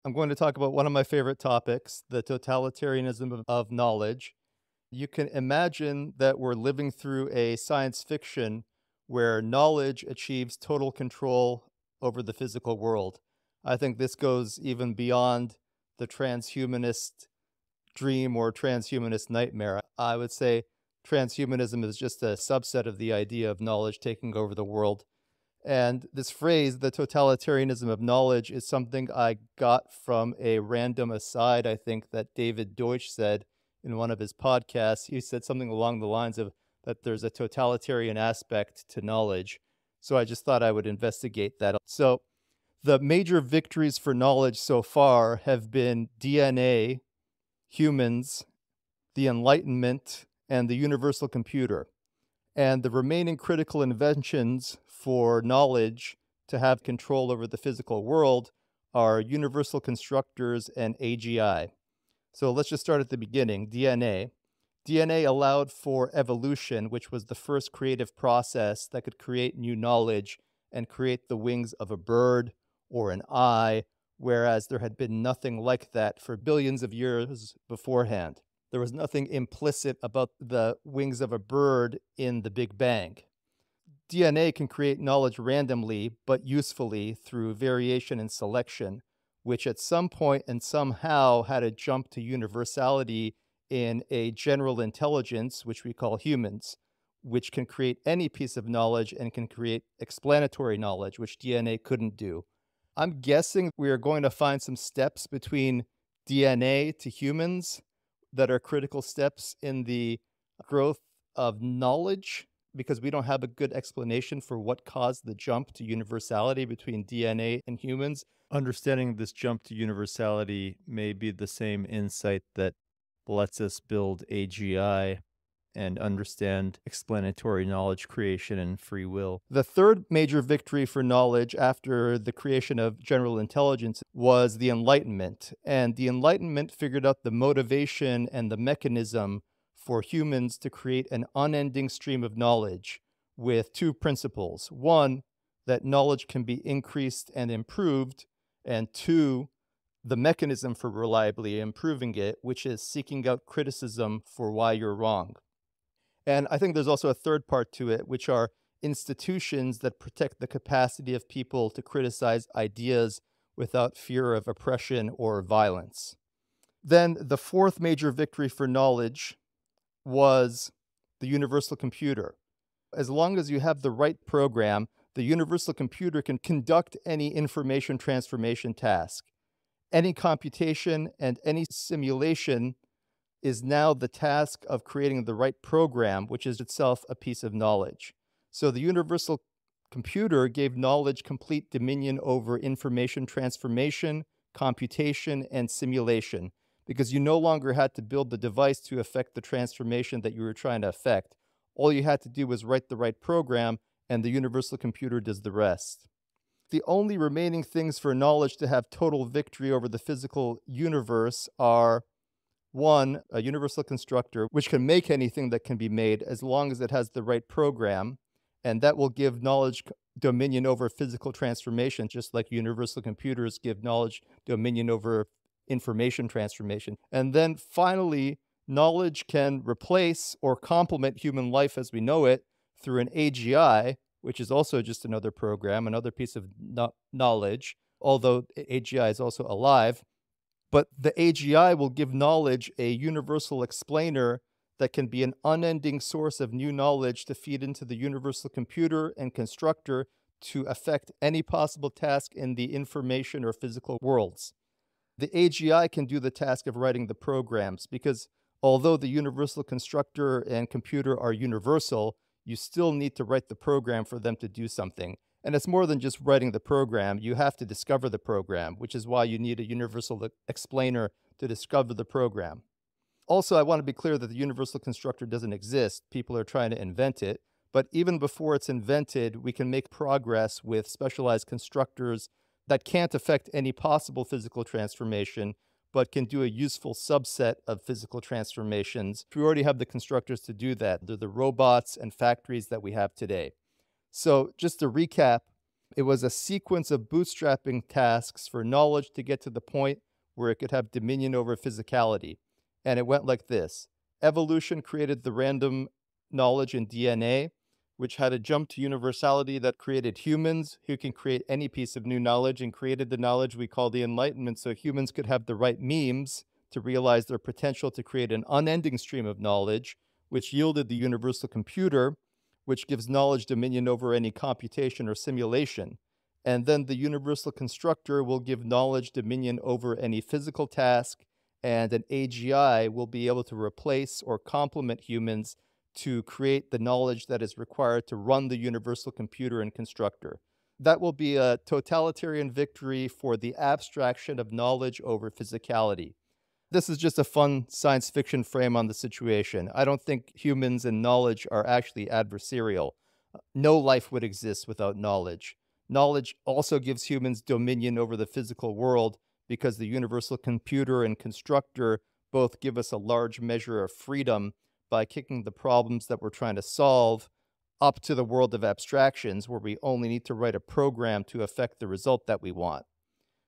I'm going to talk about one of my favorite topics, the totalitarianism of knowledge. You can imagine that we're living through a science fiction where knowledge achieves total control over the physical world. I think this goes even beyond the transhumanist dream or transhumanist nightmare. I would say transhumanism is just a subset of the idea of knowledge taking over the world. And this phrase, the totalitarianism of knowledge, is something I got from a random aside, I think, that David Deutsch said in one of his podcasts. He said something along the lines of that there's a totalitarian aspect to knowledge. So I just thought I would investigate that. So the major victories for knowledge so far have been DNA, humans, the Enlightenment, and the universal computer. And the remaining critical inventions for knowledge to have control over the physical world are universal constructors and AGI. So let's just start at the beginning, DNA. DNA allowed for evolution, which was the first creative process that could create new knowledge and create the wings of a bird or an eye, whereas there had been nothing like that for billions of years beforehand. There was nothing implicit about the wings of a bird in the Big Bang. DNA can create knowledge randomly, but usefully through variation and selection, which at some point and somehow had a jump to universality in a general intelligence, which we call humans, which can create any piece of knowledge and can create explanatory knowledge, which DNA couldn't do. I'm guessing we are going to find some steps between DNA to humans that are critical steps in the growth of knowledge, because we don't have a good explanation for what caused the jump to universality between DNA and humans. Understanding this jump to universality may be the same insight that lets us build AGI and understand explanatory knowledge creation and free will. The third major victory for knowledge after the creation of general intelligence was the Enlightenment. And the Enlightenment figured out the motivation and the mechanism for humans to create an unending stream of knowledge with two principles. One, that knowledge can be increased and improved, and two, the mechanism for reliably improving it, which is seeking out criticism for why you're wrong. And I think there's also a third part to it, which are institutions that protect the capacity of people to criticize ideas without fear of oppression or violence. Then the fourth major victory for knowledge was the universal computer. As long as you have the right program, the universal computer can conduct any information transformation task. Any computation and any simulation is now the task of creating the right program, which is itself a piece of knowledge. So the universal computer gave knowledge complete dominion over information transformation, computation, and simulation, because you no longer had to build the device to affect the transformation that you were trying to affect. All you had to do was write the right program, and the universal computer does the rest. The only remaining things for knowledge to have total victory over the physical universe are: one, a universal constructor, which can make anything that can be made as long as it has the right program, and that will give knowledge dominion over physical transformation, just like universal computers give knowledge dominion over information transformation. And then finally, knowledge can replace or complement human life as we know it through an AGI, which is also just another program, another piece of knowledge, although AGI is also alive. But the AGI will give knowledge a universal explainer that can be an unending source of new knowledge to feed into the universal computer and constructor to affect any possible task in the information or physical worlds. The AGI can do the task of writing the programs, because although the universal constructor and computer are universal, you still need to write the program for them to do something. And it's more than just writing the program. You have to discover the program, which is why you need a universal explainer to discover the program. Also, I want to be clear that the universal constructor doesn't exist. People are trying to invent it. But even before it's invented, we can make progress with specialized constructors that can't affect any possible physical transformation, but can do a useful subset of physical transformations. We already have the constructors to do that. They're the robots and factories that we have today. So just to recap, It was a sequence of bootstrapping tasks for knowledge to get to the point where it could have dominion over physicality. And it went like this. Evolution created the random knowledge in DNA, which had a jump to universality that created humans who can create any piece of new knowledge, and created the knowledge we call the Enlightenment, so humans could have the right memes to realize their potential to create an unending stream of knowledge, which yielded the universal computer, which gives knowledge dominion over any computation or simulation. And then the universal constructor will give knowledge dominion over any physical task, and an AGI will be able to replace or complement humans to create the knowledge that is required to run the universal computer and constructor. That will be a totalitarian victory for the abstraction of knowledge over physicality. This is just a fun science fiction frame on the situation. I don't think humans and knowledge are actually adversarial. No life would exist without knowledge. Knowledge also gives humans dominion over the physical world because the universal computer and constructor both give us a large measure of freedom by kicking the problems that we're trying to solve up to the world of abstractions, where we only need to write a program to affect the result that we want.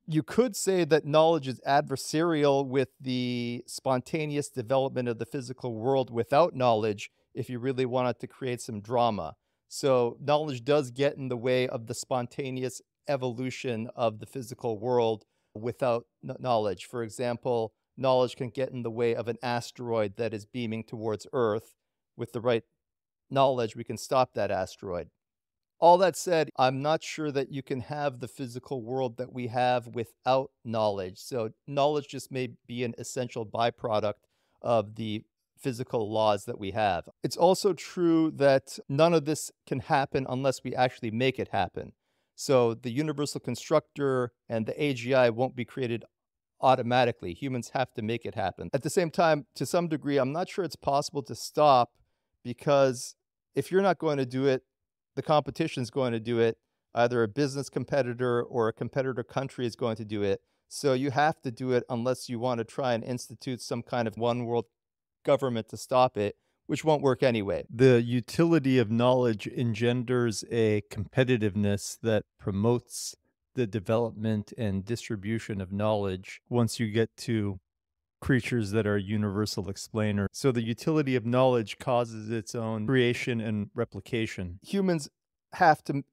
You could say that knowledge is adversarial with the spontaneous development of the physical world without knowledge if you really wanted to create some drama. So knowledge does get in the way of the spontaneous evolution of the physical world without knowledge. For example, knowledge can get in the way of an asteroid that is beaming towards Earth. With the right knowledge, we can stop that asteroid. All that said, I'm not sure that you can have the physical world that we have without knowledge. So knowledge just may be an essential byproduct of the physical laws that we have. It's also true that none of this can happen unless we actually make it happen. So the universal constructor and the AGI won't be created automatically. Humans have to make it happen. At the same time, to some degree, I'm not sure it's possible to stop, because if you're not going to do it, the competition is going to do it. Either a business competitor or a competitor country is going to do it. So you have to do it unless you want to try and institute some kind of one world government to stop it, which won't work anyway. The utility of knowledge engenders a competitiveness that promotes the development and distribution of knowledge once you get to creatures that are universal explainer. So the utility of knowledge causes its own creation and replication. Humans have to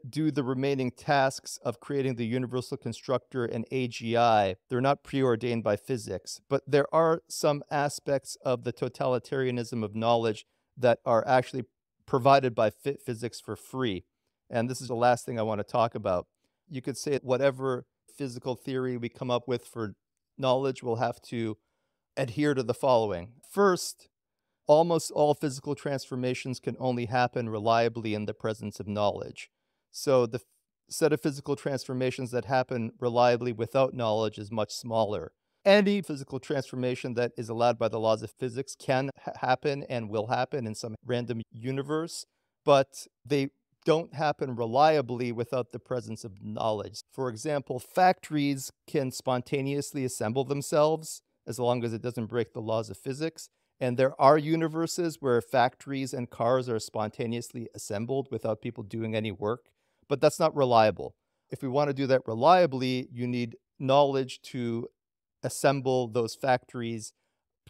do the remaining tasks of creating the universal constructor and AGI. They're not preordained by physics, but there are some aspects of the totalitarianism of knowledge that are actually provided by physics for free. And this is the last thing I want to talk about. You could say whatever physical theory we come up with for knowledge will have to adhere to the following. First, almost all physical transformations can only happen reliably in the presence of knowledge. So the set of physical transformations that happen reliably without knowledge is much smaller. Any physical transformation that is allowed by the laws of physics can happen and will happen in some random universe, but they don't happen reliably without the presence of knowledge. For example, factories can spontaneously assemble themselves as long as it doesn't break the laws of physics. And there are universes where factories and cars are spontaneously assembled without people doing any work, but that's not reliable. If we want to do that reliably, you need knowledge to assemble those factories.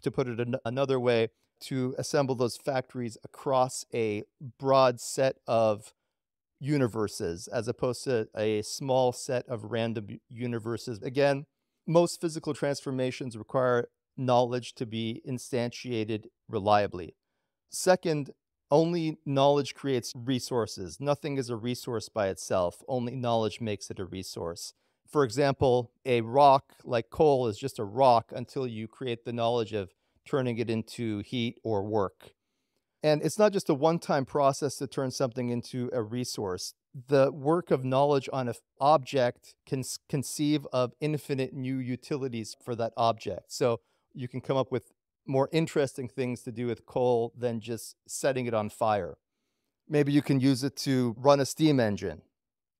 To put it another way, to assemble those factories across a broad set of universes as opposed to a small set of random universes. Again, most physical transformations require knowledge to be instantiated reliably. Second, only knowledge creates resources. Nothing is a resource by itself. Only knowledge makes it a resource. For example, a rock like coal is just a rock until you create the knowledge of turning it into heat or work. And it's not just a one-time process to turn something into a resource. The work of knowledge on an object can conceive of infinite new utilities for that object. So you can come up with more interesting things to do with coal than just setting it on fire. Maybe you can use it to run a steam engine.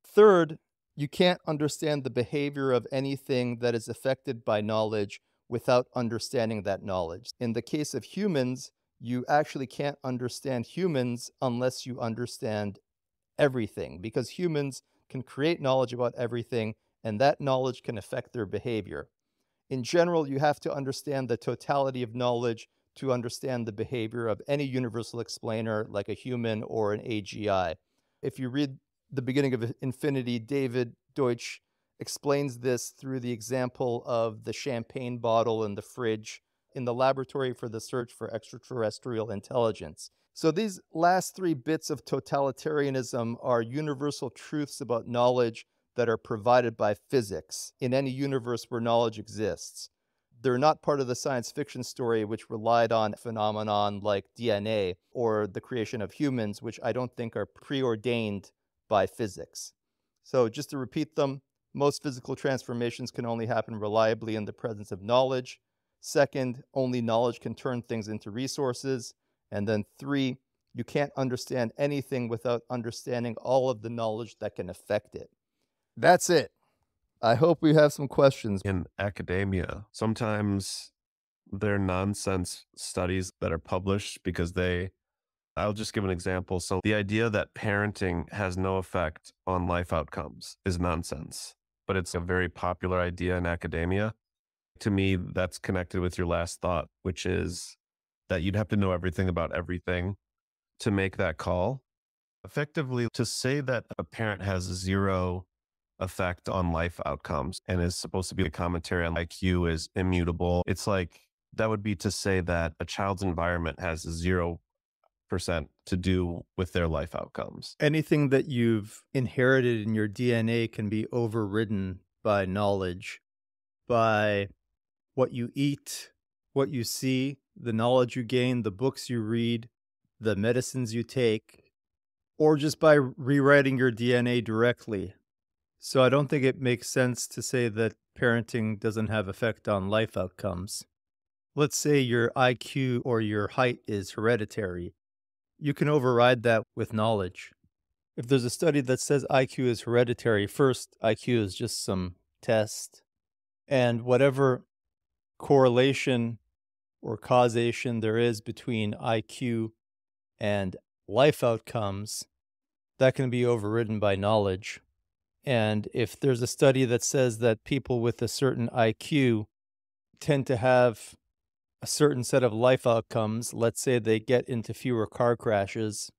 Third, you can't understand the behavior of anything that is affected by knowledge without understanding that knowledge. In the case of humans, you actually can't understand humans unless you understand everything, because humans can create knowledge about everything, and that knowledge can affect their behavior. In general, you have to understand the totality of knowledge to understand the behavior of any universal explainer like a human or an AGI. If you read the beginning of Infinity, David Deutsch explains this through the example of the champagne bottle in the fridge in the laboratory for the search for extraterrestrial intelligence. So these last three bits of totalitarianism are universal truths about knowledge that are provided by physics in any universe where knowledge exists. They're not part of the science fiction story, which relied on phenomenon like DNA or the creation of humans, which I don't think are preordained by physics. So just to repeat them, most physical transformations can only happen reliably in the presence of knowledge. Second, only knowledge can turn things into resources. And then 3, you can't understand anything without understanding all of the knowledge that can affect it. That's it. I hope we have some questions. In academia, sometimes they're nonsense studies that are published because I'll just give an example. So the idea that parenting has no effect on life outcomes is nonsense, but it's a very popular idea in academia. To me, that's connected with your last thought, which is that you'd have to know everything about everything to make that call. Effectively, to say that a parent has zero effect on life outcomes and is supposed to be a commentary on IQ is immutable. It's like, that would be to say that a child's environment has 0% to do with their life outcomes. Anything that you've inherited in your DNA can be overridden by knowledge, by what you eat, what you see, the knowledge you gain, the books you read, the medicines you take, or just by rewriting your DNA directly. So I don't think it makes sense to say that parenting doesn't have effect on life outcomes. Let's say your IQ or your height is hereditary. You can override that with knowledge. If there's a study that says IQ is hereditary, first, IQ is just some test. And whatever correlation or causation there is between IQ and life outcomes, that can be overridden by knowledge. And if there's a study that says that people with a certain IQ tend to have a certain set of life outcomes, let's say they get into fewer car crashes,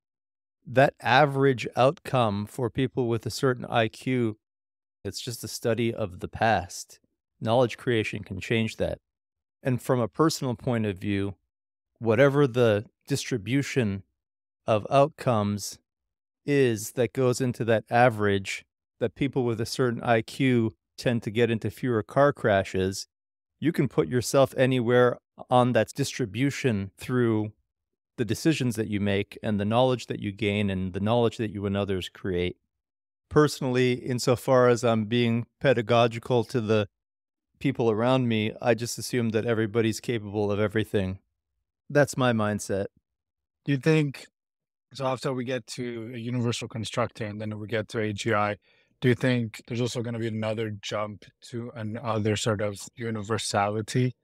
that average outcome for people with a certain IQ, it's just a study of the past. Knowledge creation can change that. And from a personal point of view, whatever the distribution of outcomes is that goes into that average, that people with a certain IQ tend to get into fewer car crashes, you can put yourself anywhere on that distribution through the decisions that you make and the knowledge that you gain and the knowledge that you and others create. Personally, insofar as I'm being pedagogical to the people around me, I just assume that everybody's capable of everything. That's my mindset. Do you think, so after we get to a universal constructor and then we get to AGI, do you think there's also going to be another jump to another sort of universality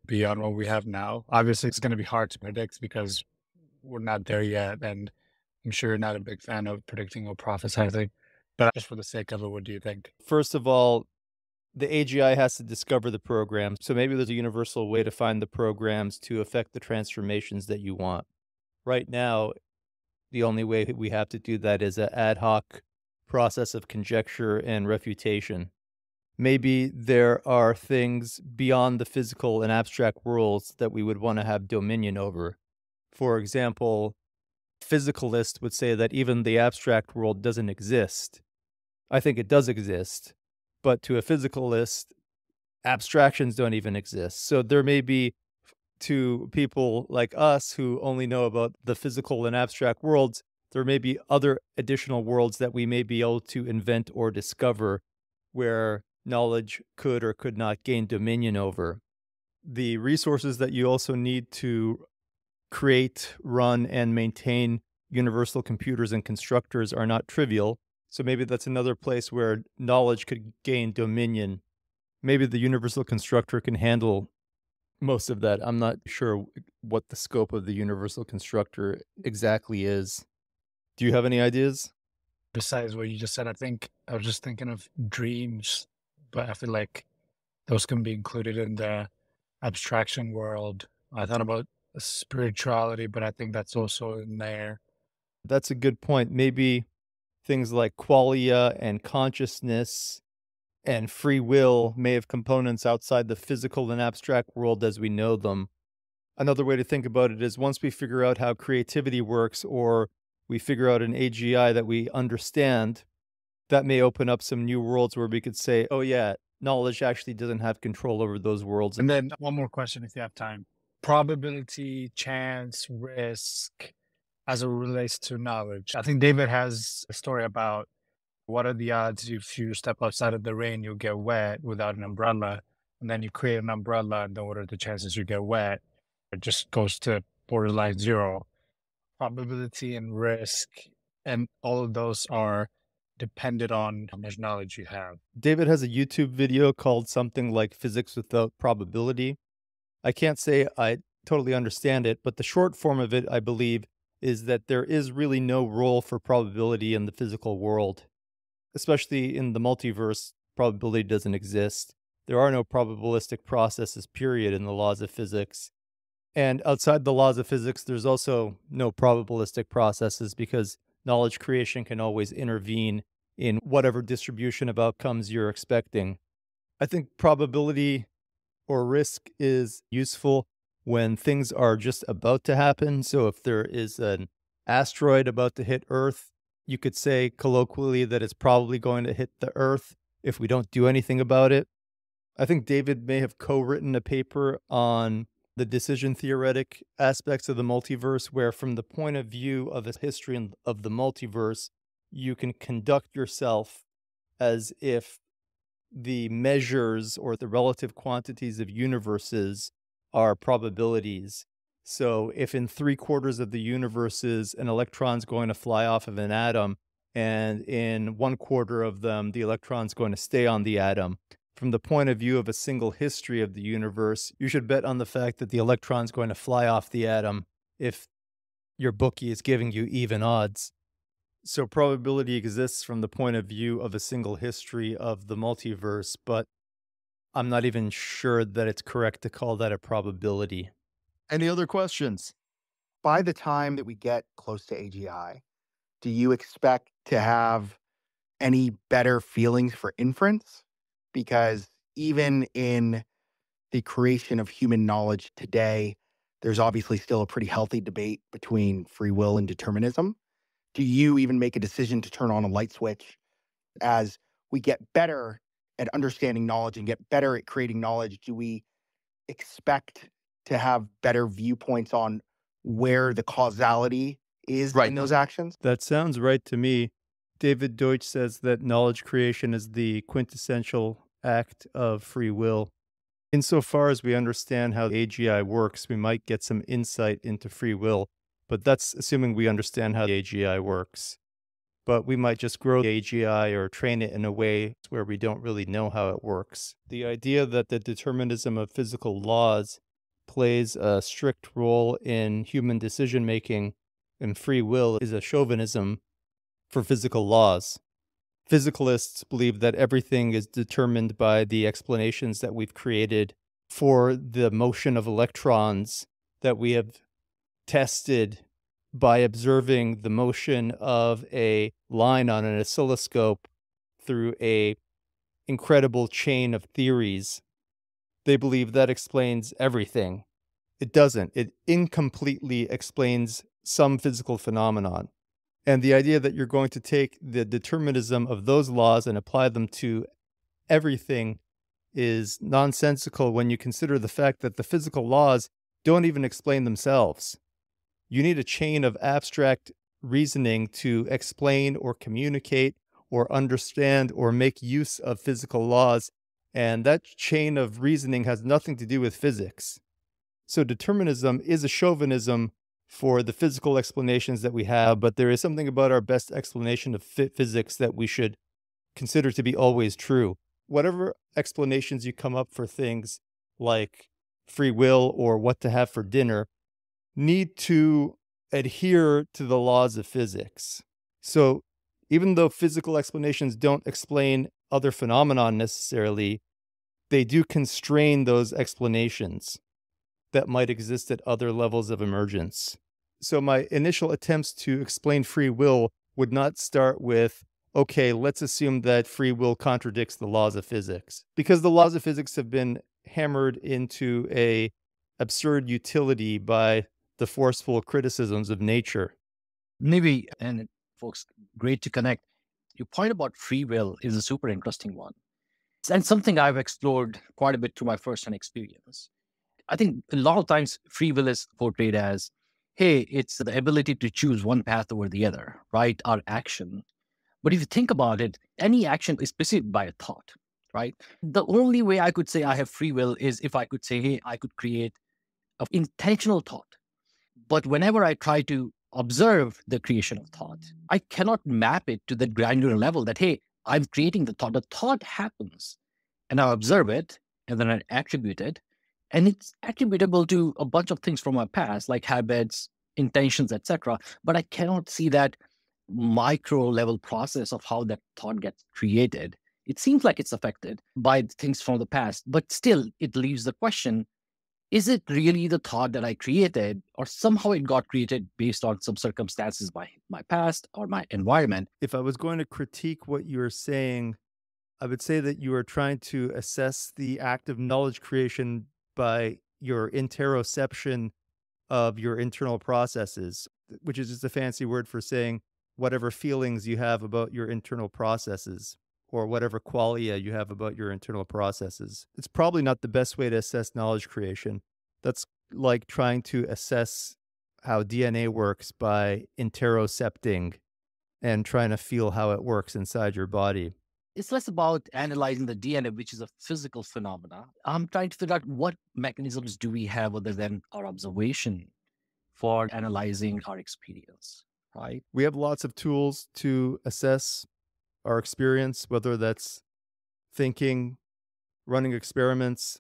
beyond what we have now? Obviously, it's going to be hard to predict because we're not there yet. And I'm sure you're not a big fan of predicting or prophesizing. But just for the sake of it, what do you think? First of all, the AGI has to discover the program. So maybe there's a universal way to find the programs to affect the transformations that you want. Right now, the only way we have to do that is an ad hoc process of conjecture and refutation. Maybe there are things beyond the physical and abstract worlds that we would want to have dominion over. For example, physicalists would say that even the abstract world doesn't exist. I think it does exist, but to a physicalist, abstractions don't even exist. So there may be, to people like us who only know about the physical and abstract worlds, there may be other additional worlds that we may be able to invent or discover where knowledge could or could not gain dominion over. The resources that you also need to create, run, and maintain universal computers and constructors are not trivial. So maybe that's another place where knowledge could gain dominion. Maybe the universal constructor can handle most of that. I'm not sure what the scope of the universal constructor exactly is. Do you have any ideas? Besides what you just said, I think I was just thinking of dreams, but I feel like those can be included in the abstraction world. I thought about spirituality, but I think that's also in there. That's a good point. Maybe things like qualia and consciousness and free will may have components outside the physical and abstract world as we know them. Another way to think about it is once we figure out how creativity works or we figure out an AGI that we understand, that may open up some new worlds where we could say, oh, yeah, knowledge actually doesn't have control over those worlds. And then one more question if you have time. Probability, chance, risk as it relates to knowledge. I think David has a story about what are the odds if you step outside of the rain, you'll get wet without an umbrella, and then you create an umbrella, and then what are the chances you get wet? It just goes to borderline zero. Probability and risk, and all of those are dependent on how much knowledge you have. David has a YouTube video called something like Physics Without Probability. I can't say I totally understand it, but the short form of it, I believe, is that there is really no role for probability in the physical world. Especially in the multiverse, probability doesn't exist. There are no probabilistic processes, period, in the laws of physics. And outside the laws of physics, there's also no probabilistic processes because knowledge creation can always intervene in whatever distribution of outcomes you're expecting. I think probability or risk is useful when things are just about to happen. So if there is an asteroid about to hit Earth, you could say colloquially that it's probably going to hit the Earth if we don't do anything about it. I think David may have co-written a paper on the decision theoretic aspects of the multiverse, where from the point of view of a history of the multiverse, you can conduct yourself as if the measures or the relative quantities of universes are probabilities. So if in 3/4 of the universes an electron's going to fly off of an atom, and in 1/4 of them the electron's going to stay on the atom, from the point of view of a single history of the universe, you should bet on the fact that the electron's going to fly off the atom if your bookie is giving you even odds. So probability exists from the point of view of a single history of the multiverse, but I'm not even sure that it's correct to call that a probability. Any other questions? By the time that we get close to AGI, do you expect to have any better feelings for inference? Because even in the creation of human knowledge today, there's obviously still a pretty healthy debate between free will and determinism. Do you even make a decision to turn on a light switch as we get better at understanding knowledge and get better at creating knowledge? Do we expect to have better viewpoints on where the causality is in those actions? That sounds right to me. David Deutsch says that knowledge creation is the quintessential act of free will. Insofar as we understand how AGI works, we might get some insight into free will, but that's assuming we understand how the AGI works. But we might just grow the AGI or train it in a way where we don't really know how it works. The idea that the determinism of physical laws plays a strict role in human decision-making and free will is a chauvinism for physical laws. Physicalists believe that everything is determined by the explanations that we've created for the motion of electrons that we have tested by observing the motion of a line on an oscilloscope through a incredible chain of theories. They believe that explains everything. It doesn't. It incompletely explains some physical phenomenon. And the idea that you're going to take the determinism of those laws and apply them to everything is nonsensical when you consider the fact that the physical laws don't even explain themselves. You need a chain of abstract reasoning to explain or communicate or understand or make use of physical laws, and that chain of reasoning has nothing to do with physics. So determinism is a chauvinism for the physical explanations that we have, but there is something about our best explanation of physics that we should consider to be always true. Whatever explanations you come up for things like free will or what to have for dinner need to adhere to the laws of physics. So Even though physical explanations don't explain other phenomena necessarily, they do constrain those explanations that might exist at other levels of emergence. So my initial attempts to explain free will would not start with, okay, let's assume that free will contradicts the laws of physics, because the laws of physics have been hammered into a absurd utility by the forceful criticisms of nature. Maybe, and folks, great to connect. Your point about free will is a super interesting one, and something I've explored quite a bit through my first-hand experience. I think a lot of times free will is portrayed as, hey, it's the ability to choose one path over the other, right? Our action. But if you think about it, any action is preceded by a thought, right? The only way I could say I have free will is if I could say, hey, I could create an intentional thought. But whenever I try to observe the creation of thought, I cannot map it to the granular level that, hey, I'm creating the thought. The thought happens and I observe it and then I attribute it. And it's attributable to a bunch of things from my past, like habits, intentions, etc. But I cannot see that micro level process of how that thought gets created. It seems like it's affected by things from the past, but still it leaves the question, is it really the thought that I created, or somehow it got created based on some circumstances by my past or my environment? If I was going to critique what you're saying, I would say that you are trying to assess the act of knowledge creation by your interoception of your internal processes, which is just a fancy word for saying whatever feelings you have about your internal processes or whatever qualia you have about your internal processes. It's probably not the best way to assess knowledge creation. That's like trying to assess how DNA works by interocepting and trying to feel how it works inside your body. It's less about analyzing the DNA, which is a physical phenomena. I'm trying to figure out what mechanisms do we have other than our observation for analyzing our experience, right? We have lots of tools to assess our experience, whether that's thinking, running experiments,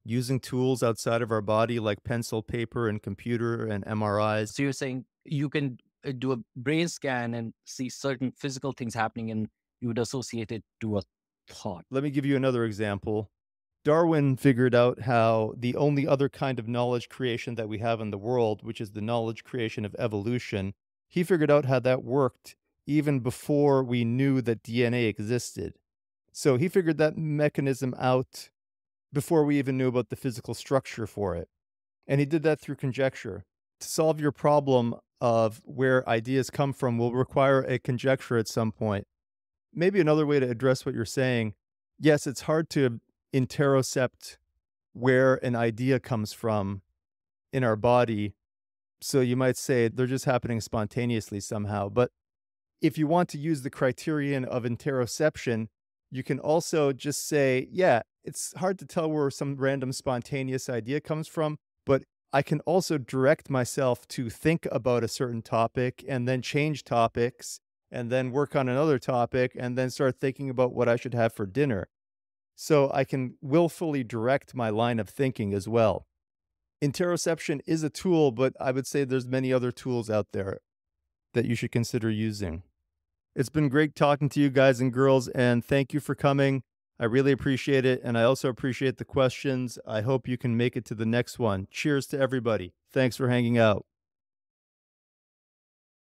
using tools outside of our body like pencil, paper, and computer and MRIs. So you're saying you can do a brain scan and see certain physical things happening and you would associate it to a thought. Let me give you another example. Darwin figured out how the only other kind of knowledge creation that we have in the world, which is the knowledge creation of evolution, he figured out how that worked even before we knew that DNA existed. So he figured that mechanism out before we even knew about the physical structure for it. And he did that through conjecture. To solve your problem of where ideas come from will require a conjecture at some point. Maybe another way to address what you're saying, yes, it's hard to interocept where an idea comes from in our body. So you might say they're just happening spontaneously somehow. But if you want to use the criterion of interoception, you can also just say, yeah, it's hard to tell where some random spontaneous idea comes from, but I can also direct myself to think about a certain topic and then change topics and then work on another topic and then start thinking about what I should have for dinner. So I can willfully direct my line of thinking as well. Interoception is a tool, but I would say there's many other tools out there that you should consider using. It's been great talking to you guys and girls, and thank you for coming. I really appreciate it, and I also appreciate the questions. I hope you can make it to the next one. Cheers to everybody. Thanks for hanging out.